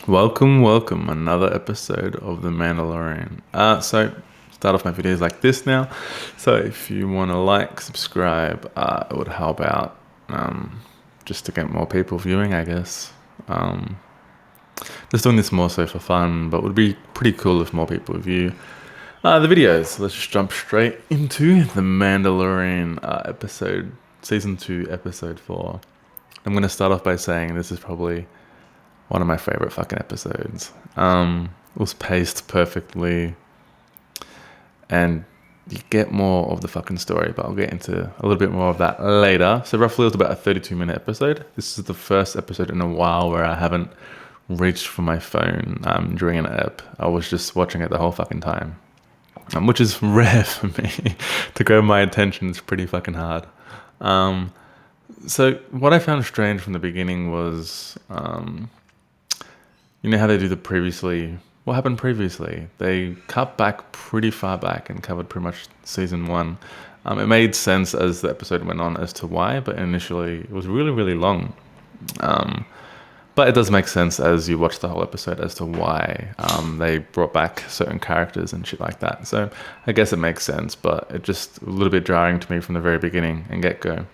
Welcome, another episode of The Mandalorian. So start off my videos like this now. So if you want to like, subscribe, it would help out, just to get more people viewing, I guess. Um, just doing this more so for fun, but it would be pretty cool if more people view the videos. Let's just jump straight into The Mandalorian season 2, episode 4. I'm gonna start off by saying this is probably one of my favorite fucking episodes. It was paced perfectly, and you get more of the fucking story, but I'll get into a little bit more of that later. So roughly, it was about a 32-minute episode. This is the first episode in a while where I haven't reached for my phone during an ep. I was just watching it the whole fucking time, which is rare for me. To grab my attention is pretty fucking hard. So what I found strange from the beginning was, you know how they do the previously. What happened previously? They cut back pretty far back and covered pretty much season 1. It made sense as the episode went on as to why, but initially it was really, really long. But it does make sense as you watch the whole episode as to why they brought back certain characters and shit like that. So I guess it makes sense, but it just a little bit jarring to me from the very beginning and get-go.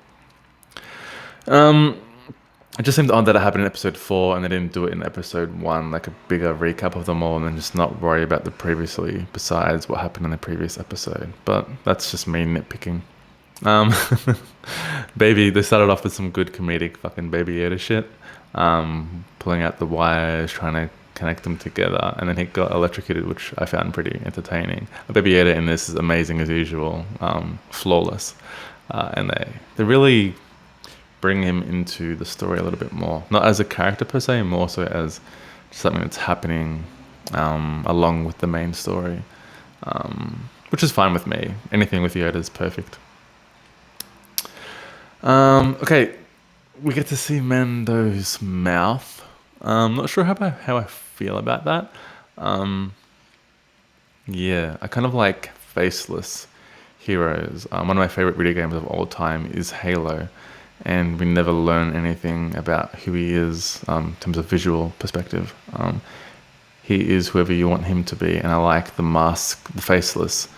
It just seemed odd that it happened in episode 4 and they didn't do it in episode 1, like a bigger recap of them all, and then just not worry about the previously besides what happened in the previous episode. But that's just me nitpicking. They started off with some good comedic fucking Baby Yoda shit, pulling out the wires, trying to connect them together, and then he got electrocuted, which I found pretty entertaining. Baby Yoda in this is amazing as usual, flawless, and they really bring him into the story a little bit more, not as a character per se, more so as something that's happening along with the main story, which is fine with me. Anything with Yoda is perfect. Okay, we get to see Mando's mouth. Not sure how I feel about that. Yeah, I kind of like faceless heroes. One of my favorite video games of all time is Halo, and we never learn anything about who he is in terms of visual perspective. He is whoever you want him to be, and I like the mask, the faceless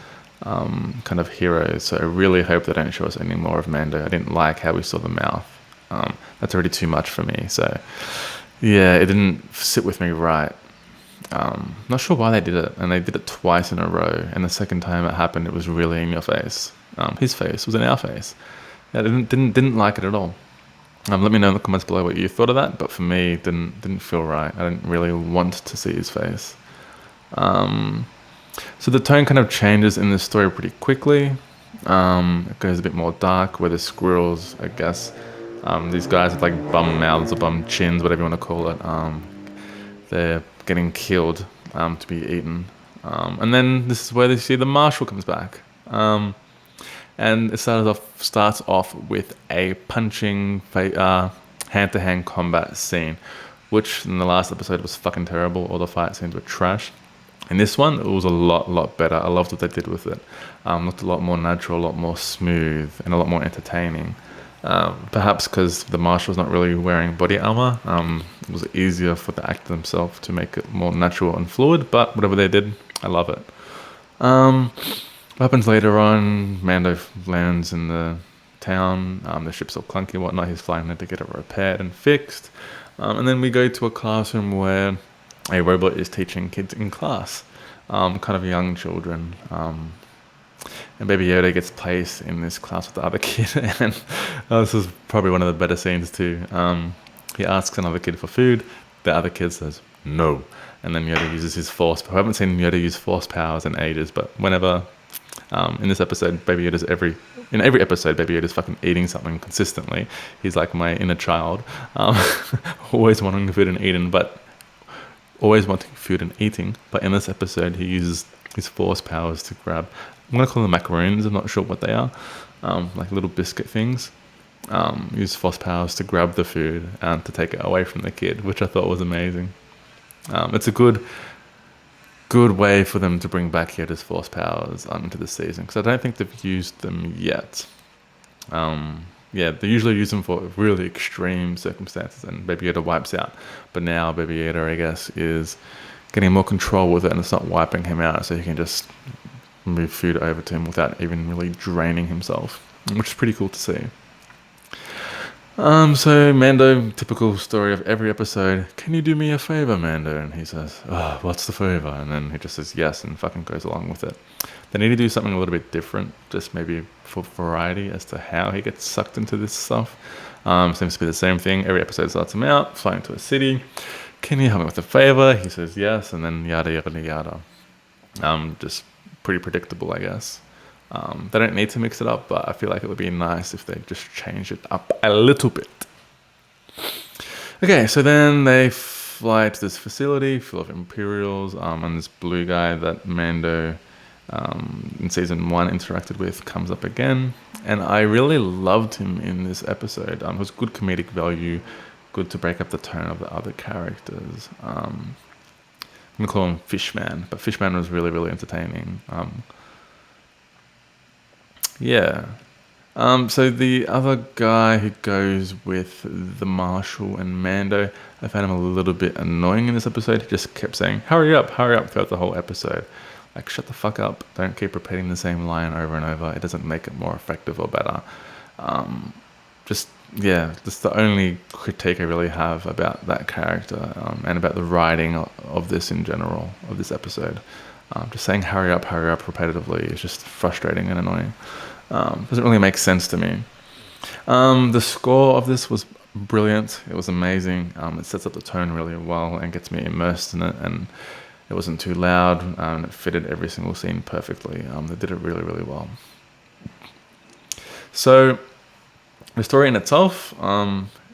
kind of hero. So I really hope they don't show us any more of Mando. I didn't like how we saw the mouth. That's already too much for me. So yeah, it didn't sit with me right. Not sure why they did it, and they did it twice in a row. And the second time it happened, it was really in your face. His face was in our face. Yeah, I didn't like it at all. Let me know in the comments below what you thought of that. But for me, it didn't feel right. I didn't really want to see his face. So the tone kind of changes in this story pretty quickly. It goes a bit more dark, where the squirrels, I guess, these guys with like bum mouths or bum chins, whatever you want to call it, they're getting killed to be eaten. And then this is where they see the marshal comes back. And it starts off with a punching hand-to-hand combat scene, which in the last episode was fucking terrible. All the fight scenes were trash. In this one, it was a lot better. I loved what they did with it. Looked a lot more natural, a lot more smooth, and a lot more entertaining. Perhaps because the marshal's not really wearing body armor, it was easier for the actor themselves to make it more natural and fluid. But whatever they did, I love it. What happens later on, Mando lands in the town, the ship's all clunky and whatnot, he's flying there to get it repaired and fixed. And then we go to a classroom where a robot is teaching kids in class, kind of young children. And Baby Yoda gets placed in this class with the other kid, and this is probably one of the better scenes too. He asks another kid for food, the other kid says, no. And then Yoda uses his force. I haven't seen Yoda use force powers in ages, but whenever... in this episode, in every episode, Baby Yoda's fucking eating something consistently. He's like my inner child, always wanting food and eating, but in this episode, he uses his force powers to grab. I'm gonna call them macaroons. I'm not sure what they are, like little biscuit things. Use force powers to grab the food and to take it away from the kid, which I thought was amazing. It's a good way for them to bring back Yoda's force powers into the season, because I don't think they've used them yet. yeah, they usually use them for really extreme circumstances, and Baby Yoda wipes out. But now Baby Yoda, I guess, is getting more control with it, and it's not wiping him out, so he can just move food over to him without even really draining himself, which is pretty cool to see. So Mando, typical story of every episode. Can you do me a favor, Mando? And he says, "Oh, what's the favor?" And then he just says yes and fucking goes along with it. They need to do something a little bit different, just maybe for variety as to how he gets sucked into this stuff. Seems to be the same thing. Every episode starts him out, flying to a city. Can you help me with a favor? He says yes, and then yada yada yada. Just pretty predictable, I guess. They don't need to mix it up, but I feel like it would be nice if they just change it up a little bit. Okay, so then they fly to this facility full of Imperials, and this blue guy that Mando in season 1 interacted with comes up again. And I really loved him in this episode. It was good comedic value, good to break up the tone of the other characters. I'm going to call him Fishman, but Fishman was really, really entertaining. Yeah. So the other guy who goes with the Marshal and Mando, I found him a little bit annoying in this episode. He just kept saying, hurry up, throughout the whole episode. Like, shut the fuck up. Don't keep repeating the same line over and over. It doesn't make it more effective or better. Just the only critique I really have about that character, and about the writing of this in general, of this episode. Just saying hurry up repetitively is just frustrating and annoying. Doesn't really make sense to me. The score of this was brilliant. It was amazing. It sets up the tone really well and gets me immersed in it, and it wasn't too loud, and it fitted every single scene perfectly. They did it really, really well. So the story in itself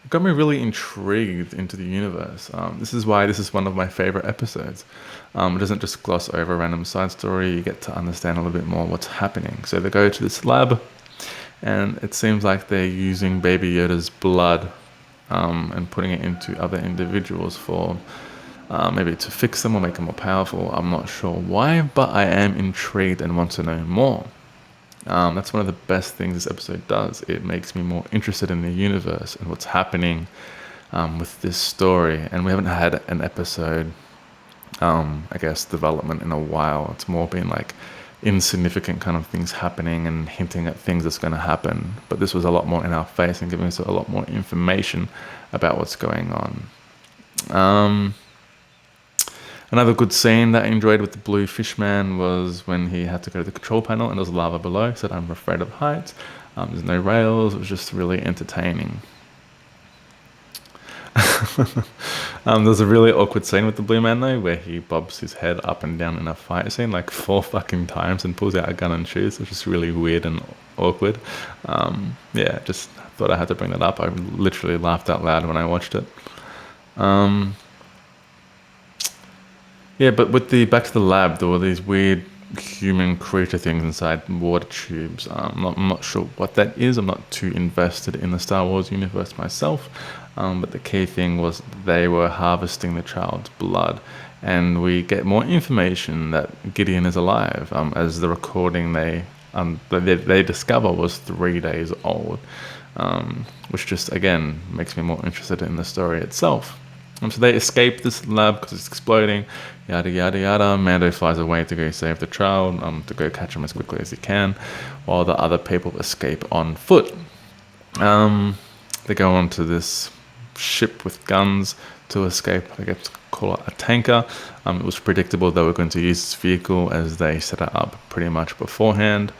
got me really intrigued into the universe. This is why this is one of my favorite episodes. It doesn't just gloss over a random side story. You get to understand a little bit more what's happening. So they go to this lab, and it seems like they're using Baby Yoda's blood and putting it into other individuals for maybe to fix them or make them more powerful. I'm not sure why, but I am intrigued and want to know more. That's one of the best things this episode does. It makes me more interested in the universe and what's happening with this story. And we haven't had an episode, I guess, development in a while. It's more been like insignificant kind of things happening and hinting at things that's going to happen. But this was a lot more in our face and giving us a lot more information about what's going on. Another good scene that I enjoyed with the blue fishman was when he had to go to the control panel and there was lava below. He said, I'm afraid of heights. There's no rails. It was just really entertaining. There's a really awkward scene with the blue man though, where he bobs his head up and down in a fight scene like 4 fucking times and pulls out a gun and shoots, which is really weird and awkward. Just thought I had to bring that up. I literally laughed out loud when I watched it. But with the back to the lab, there were these weird human creature things inside water tubes. I'm not sure what that is. I'm not too invested in the Star Wars universe myself. But the key thing was they were harvesting the child's blood. And we get more information that Gideon is alive, as the recording they discover was 3 days old, which just, again, makes me more interested in the story itself. So they escape this lab because it's exploding, yada yada yada. Mando flies away to go save the child, to go catch him as quickly as he can, while the other people escape on foot. They go onto this ship with guns to escape. I guess call it a tanker. It was predictable they were going to use this vehicle as they set it up pretty much beforehand.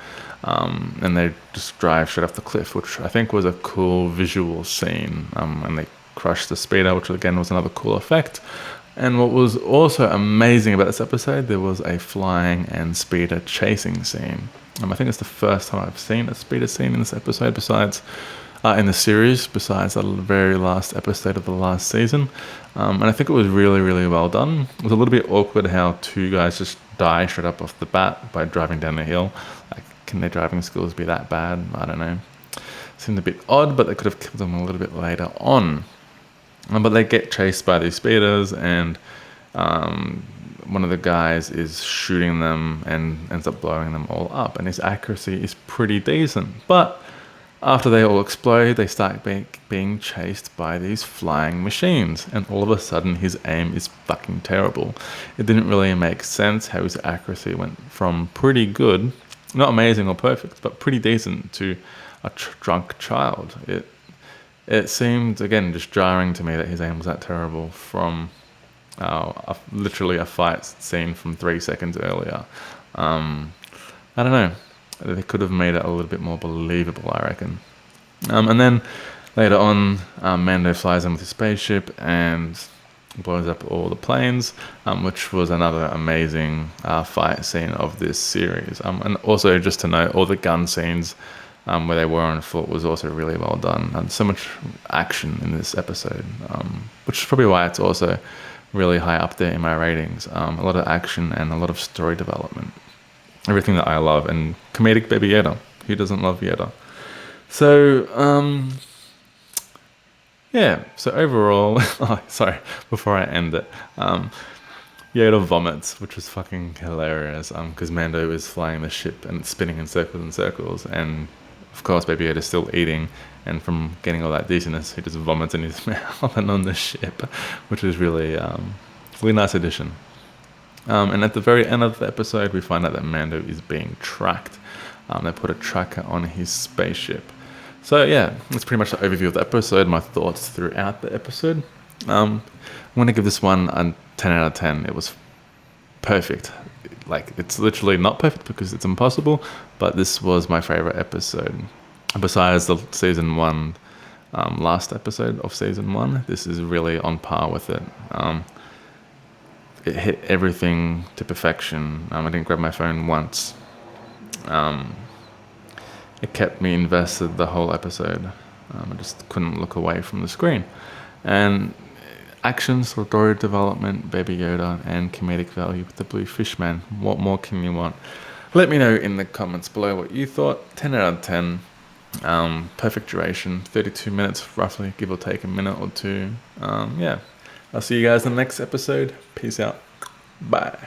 And they just drive straight off the cliff, which I think was a cool visual scene. And they crushed the speeder, which again was another cool effect. And what was also amazing about this episode, there was a flying and speeder chasing scene. I think it's the first time I've seen a speeder scene in this episode, besides in the series, besides the very last episode of the last season. And I think it was really, really well done. It was a little bit awkward how 2 guys just die straight up off the bat by driving down the hill. Like, can their driving skills be that bad? I don't know. Seemed a bit odd, but they could have killed them a little bit later on. But they get chased by these speeders, and one of the guys is shooting them and ends up blowing them all up. And his accuracy is pretty decent. But After they all explode, they start being chased by these flying machines, and all of a sudden his aim is fucking terrible. It didn't really make sense how his accuracy went from pretty good, not amazing or perfect, but pretty decent, to a drunk child. It seemed, again, just jarring to me that his aim was that terrible from literally a fight scene from 3 seconds earlier. I don't know. They could have made it a little bit more believable, I reckon. And then later on, Mando flies in with his spaceship and blows up all the planes, which was another amazing fight scene of this series. And also, just to note, all the gun scenes where they were on foot was also really well done. And so much action in this episode, which is probably why it's also really high up there in my ratings. A lot of action and a lot of story development. Everything that I love. And comedic Baby Yoda. Who doesn't love Yoda? So, yeah. So overall, sorry, before I end it, Yoda vomits, which was fucking hilarious. Because Mando is flying the ship and it's spinning in circles, and of course, Baby Yoda's still eating, and from getting all that dizziness, he just vomits in his mouth and on the ship, which is really, really nice addition. And at the very end of the episode, we find out that Mando is being tracked. They put a tracker on his spaceship. So yeah, that's pretty much the overview of the episode, my thoughts throughout the episode. I'm going to give this one a 10 out of 10. It was perfect. Like, it's literally not perfect because it's impossible, but this was my favorite episode. Besides the season 1, last episode of season 1, this is really on par with it. It hit everything to perfection. I didn't grab my phone once. It kept me invested the whole episode. I just couldn't look away from the screen. And action, story development, Baby Yoda, and comedic value with the Blue Fish Man. What more can you want? Let me know in the comments below what you thought. 10 out of 10. Perfect duration, 32 minutes roughly, give or take a minute or two. Yeah. I'll see you guys in the next episode. Peace out. Bye.